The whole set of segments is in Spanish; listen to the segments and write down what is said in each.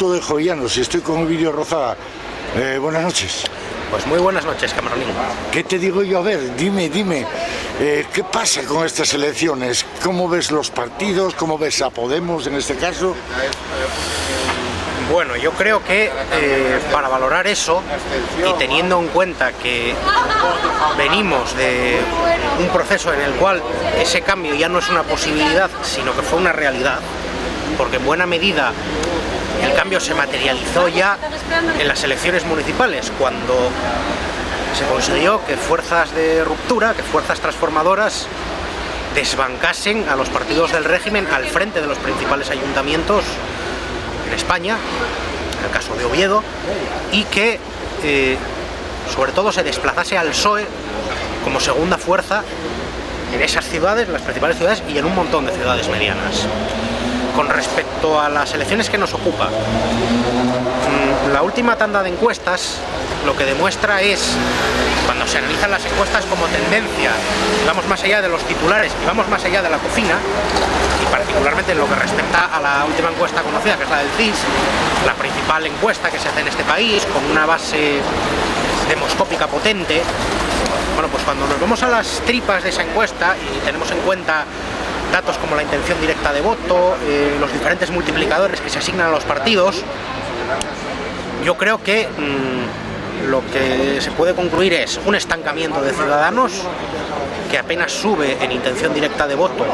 Instituto de Jovellanos y estoy con Ovidio Rozada. Buenas noches. Pues muy buenas noches, Camaronín. ¿Qué te digo yo? A ver, dime, ¿qué pasa con estas elecciones? ¿Cómo ves los partidos? ¿Cómo ves a Podemos en este caso? Bueno, yo creo que para valorar eso, y teniendo en cuenta que venimos de un proceso en el cual ese cambio ya no es una posibilidad, sino que fue una realidad, porque en buena medida el cambio se materializó ya en las elecciones municipales, cuando se consiguió que fuerzas de ruptura, que fuerzas transformadoras desbancasen a los partidos del régimen al frente de los principales ayuntamientos en España, en el caso de Oviedo, y que sobre todo se desplazase al PSOE como segunda fuerza en esas ciudades, las principales ciudades, y en un montón de ciudades medianas. Con respecto a las elecciones que nos ocupa, la última tanda de encuestas lo que demuestra es, cuando se analizan las encuestas como tendencia, vamos más allá de los titulares y vamos más allá de la cocina, y particularmente en lo que respecta a la última encuesta conocida, que es la del CIS, la principal encuesta que se hace en este país, con una base demoscópica potente. Bueno, pues cuando nos vamos a las tripas de esa encuesta y tenemos en cuenta datos como la intención directa de voto, los diferentes multiplicadores que se asignan a los partidos, yo creo que lo que se puede concluir es un estancamiento de Ciudadanos, que apenas sube en intención directa de voto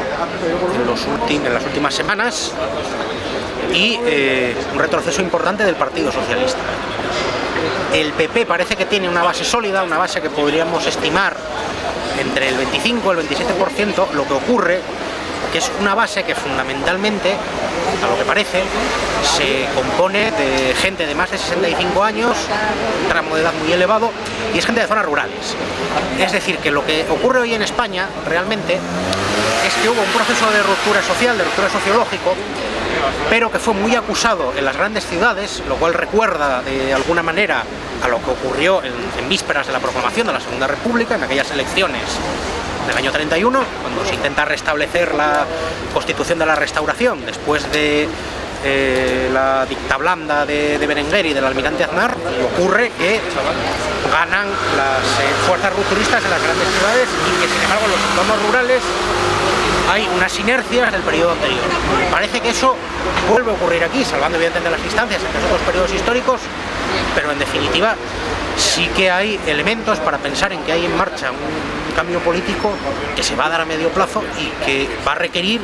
en las últimas semanas, y un retroceso importante del Partido Socialista. El PP parece que tiene una base sólida, una base que podríamos estimar entre el 25 y el 27%, lo que ocurre que es una base que fundamentalmente, a lo que parece, se compone de gente de más de 65 años, un tramo de edad muy elevado, y es gente de zonas rurales. Es decir, que lo que ocurre hoy en España realmente es que hubo un proceso de ruptura social, de ruptura sociológico, pero que fue muy acusado en las grandes ciudades, lo cual recuerda de alguna manera a lo que ocurrió en vísperas de la proclamación de la Segunda República, en aquellas elecciones del año 31, cuando se intenta restablecer la Constitución de la Restauración después de la dictablanda de Berenguer y del almirante Aznar, y ocurre que ganan las fuerzas rupturistas en las grandes ciudades, y que sin embargo en los entornos rurales hay unas inercias del periodo anterior. Parece que eso vuelve a ocurrir aquí, salvando evidentemente las distancias entre otros periodos históricos, pero en definitiva sí que hay elementos para pensar en que hay en marcha un cambio político que se va a dar a medio plazo y que va a requerir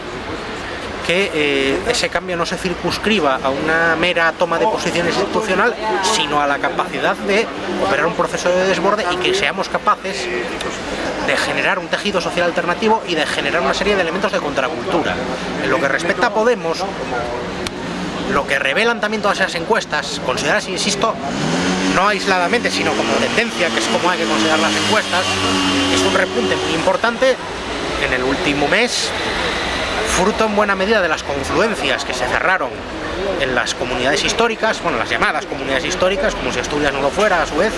que ese cambio no se circunscriba a una mera toma de posiciones institucional, sino a la capacidad de operar un proceso de desborde, y que seamos capaces de generar un tejido social alternativo y de generar una serie de elementos de contracultura. En lo que respecta a Podemos, lo que revelan también todas esas encuestas, consideradas, insisto, no aisladamente, sino como tendencia, que es como hay que considerar las encuestas, es un repunte muy importante en el último mes, fruto en buena medida de las confluencias que se cerraron en las comunidades históricas, bueno, las llamadas comunidades históricas, como si Asturias no lo fuera a su vez,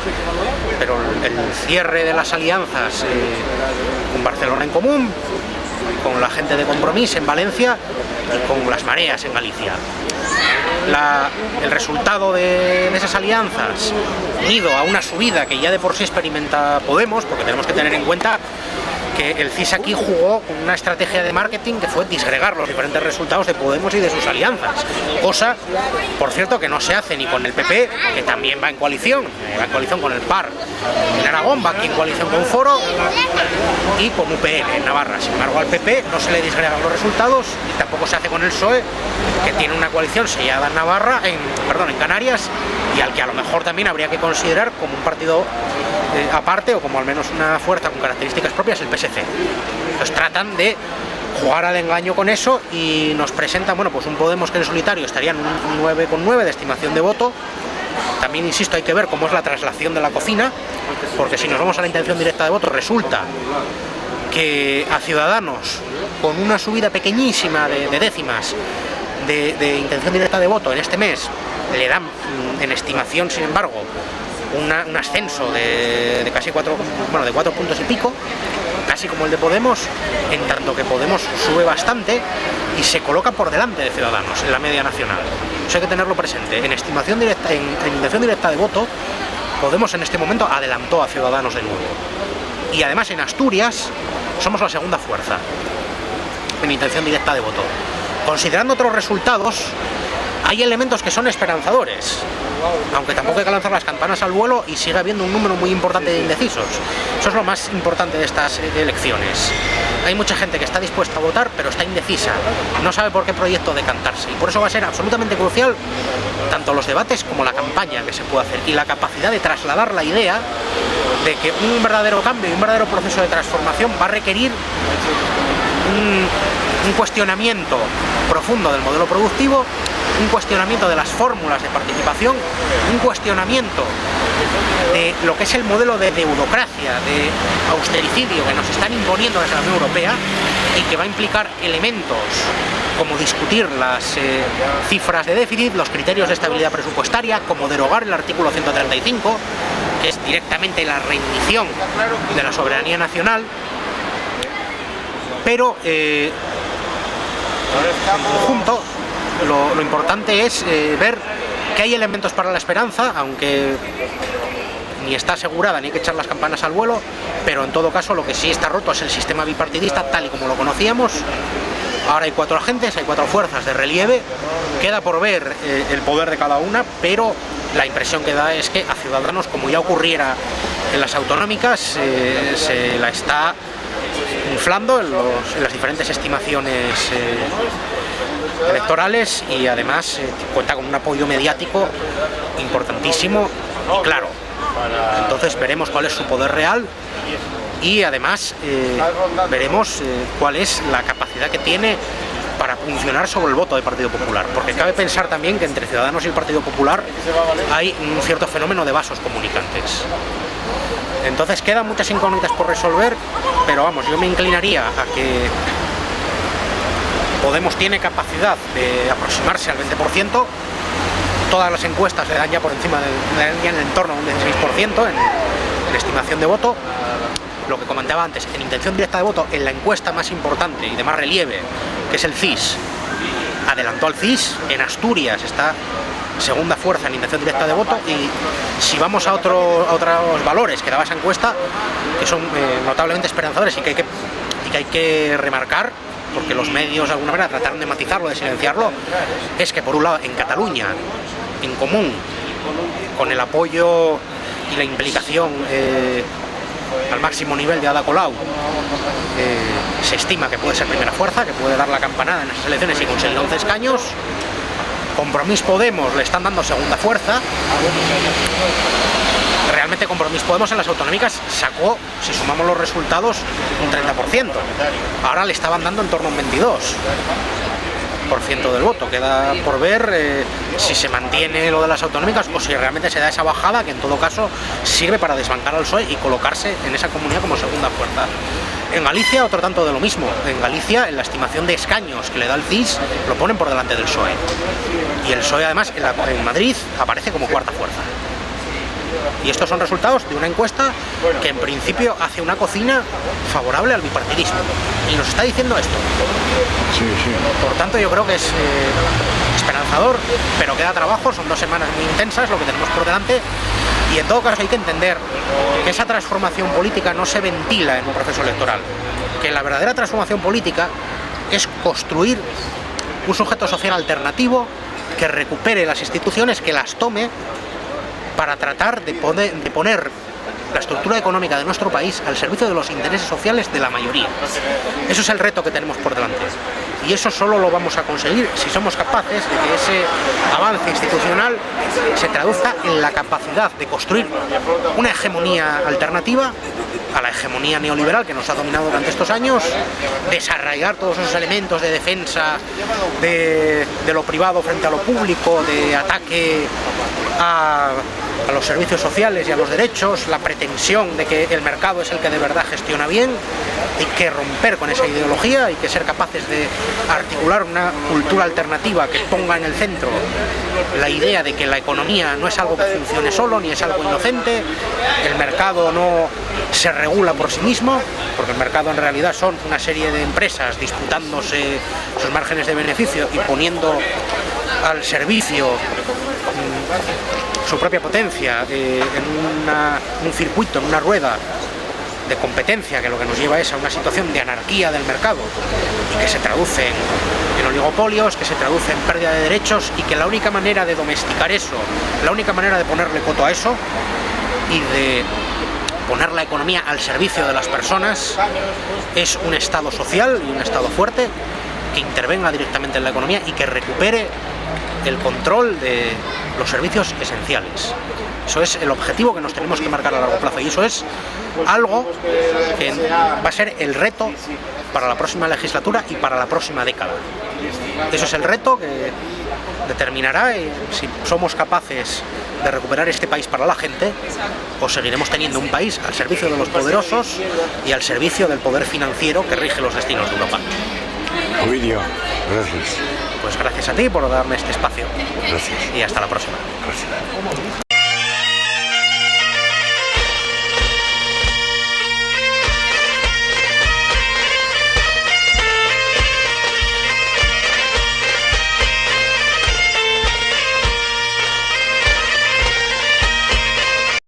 pero el cierre de las alianzas con Barcelona en Común, con la gente de Compromís en Valencia y con las mareas en Galicia. El resultado de esas alianzas, unido a una subida que ya de por sí experimenta Podemos, porque tenemos que tener en cuenta que el CIS aquí jugó con una estrategia de marketing que fue disgregar los diferentes resultados de Podemos y de sus alianzas, cosa, por cierto, que no se hace ni con el PP, que también va en coalición con el PAR en Aragón, va aquí en coalición con Foro, y con UPN en Navarra. Sin embargo, al PP no se le disgregan los resultados, y tampoco se hace con el PSOE, que tiene una coalición sellada en Canarias, y al que a lo mejor también habría que considerar como un partido aparte, o como al menos una fuerza con características propias, el PSC. Entonces tratan de jugar al engaño con eso y nos presentan, bueno, pues un Podemos que en solitario estaría en un 9,9 de estimación de voto. También, insisto, hay que ver cómo es la traslación de la cocina, porque si nos vamos a la intención directa de voto, resulta que a Ciudadanos, con una subida pequeñísima de décimas de intención directa de voto en este mes, le dan en estimación, sin embargo, un ascenso de casi 4 puntos y pico, casi como el de Podemos, en tanto que Podemos sube bastante y se coloca por delante de Ciudadanos en la media nacional. Eso hay que tenerlo presente. En estimación directa, en intención directa de voto, Podemos en este momento adelantó a Ciudadanos de nuevo. Y además en Asturias somos la segunda fuerza en intención directa de voto. Considerando otros resultados, hay elementos que son esperanzadores, aunque tampoco hay que lanzar las campanas al vuelo y sigue habiendo un número muy importante de indecisos. Eso es lo más importante de estas elecciones. Hay mucha gente que está dispuesta a votar, pero está indecisa, no sabe por qué proyecto decantarse, y por eso va a ser absolutamente crucial tanto los debates como la campaña que se puede hacer y la capacidad de trasladar la idea de que un verdadero cambio y un verdadero proceso de transformación va a requerir un cuestionamiento profundo del modelo productivo, un cuestionamiento de las fórmulas de participación, un cuestionamiento de lo que es el modelo de deudocracia, de austericidio que nos están imponiendo desde la Unión Europea y que va a implicar elementos como discutir las cifras de déficit, los criterios de estabilidad presupuestaria, como derogar el artículo 135, que es directamente la rendición de la soberanía nacional, pero en conjunto lo importante es ver que hay elementos para la esperanza, aunque ni está asegurada ni hay que echar las campanas al vuelo, pero en todo caso lo que sí está roto es el sistema bipartidista tal y como lo conocíamos. Ahora hay 4 agentes, hay 4 fuerzas de relieve, queda por ver el poder de cada una, pero la impresión que da es que a Ciudadanos, como ya ocurriera en las autonómicas, se la está inflando en las diferentes estimaciones electorales, y además cuenta con un apoyo mediático importantísimo y claro. Entonces veremos cuál es su poder real y además veremos cuál es la capacidad que tiene para funcionar sobre el voto del Partido Popular, porque cabe pensar también que entre Ciudadanos y el Partido Popular hay un cierto fenómeno de vasos comunicantes. Entonces quedan muchas incógnitas por resolver, pero vamos, yo me inclinaría a que Podemos tiene capacidad de aproximarse al 20%, todas las encuestas le dan ya por encima, le dan ya en el entorno a un 16% en estimación de voto. Lo que comentaba antes, en intención directa de voto, en la encuesta más importante y de más relieve, que es el CIS, adelantó al CIS. En Asturias está segunda fuerza en intención directa de voto, y si vamos a otros valores que daba esa encuesta, que son notablemente esperanzadores y que hay que remarcar, porque los medios de alguna manera trataron de matizarlo, de silenciarlo, es que por un lado en Cataluña, en Común, con el apoyo y la implicación al máximo nivel de Ada Colau, se estima que puede ser primera fuerza, que puede dar la campanada en esas elecciones y conseguir 11 escaños. Compromís Podemos le están dando segunda fuerza. Realmente Compromís Podemos en las autonómicas sacó, si sumamos los resultados, un 30%. Ahora le estaban dando en torno a un 22% del voto. Queda por ver si se mantiene lo de las autonómicas o si realmente se da esa bajada, que en todo caso sirve para desbancar al PSOE y colocarse en esa comunidad como segunda fuerza. En Galicia otro tanto de lo mismo. En Galicia, en la estimación de escaños que le da el CIS, lo ponen por delante del PSOE. Y el PSOE además en Madrid aparece como cuarta fuerza. Y estos son resultados de una encuesta que en principio hace una cocina favorable al bipartidismo. Y nos está diciendo esto. Sí. Por tanto, yo creo que es esperanzador, pero queda trabajo, son 2 semanas muy intensas lo que tenemos por delante. Y en todo caso hay que entender que esa transformación política no se ventila en un proceso electoral. Que la verdadera transformación política es construir un sujeto social alternativo que recupere las instituciones, que las tome, para tratar de poner la estructura económica de nuestro país al servicio de los intereses sociales de la mayoría. Eso es el reto que tenemos por delante. Y eso solo lo vamos a conseguir si somos capaces de que ese avance institucional se traduzca en la capacidad de construir una hegemonía alternativa a la hegemonía neoliberal que nos ha dominado durante estos años, desarraigar todos esos elementos de defensa de lo privado frente a lo público, de ataque a a los servicios sociales y a los derechos, la pretensión de que el mercado es el que de verdad gestiona bien. Hay que romper con esa ideología, hay que ser capaces de articular una cultura alternativa que ponga en el centro la idea de que la economía no es algo que funcione solo, ni es algo inocente, el mercado no se regula por sí mismo, porque el mercado en realidad son una serie de empresas disputándose sus márgenes de beneficio y poniendo al servicio su propia potencia en un circuito, en una rueda de competencia, que lo que nos lleva es a una situación de anarquía del mercado y que se traduce en oligopolios, que se traduce en pérdida de derechos, y que la única manera de domesticar eso, la única manera de ponerle coto a eso y de poner la economía al servicio de las personas es un Estado social y un Estado fuerte que intervenga directamente en la economía y que recupere el control de los servicios esenciales. Eso es el objetivo que nos tenemos que marcar a largo plazo, y eso es algo que va a ser el reto para la próxima legislatura y para la próxima década. Eso es el reto que determinará si somos capaces de recuperar este país para la gente, o seguiremos teniendo un país al servicio de los poderosos y al servicio del poder financiero que rige los destinos de Europa. Ovidio, gracias. Pues gracias a ti por darme este espacio. Gracias. Y hasta la próxima. Gracias.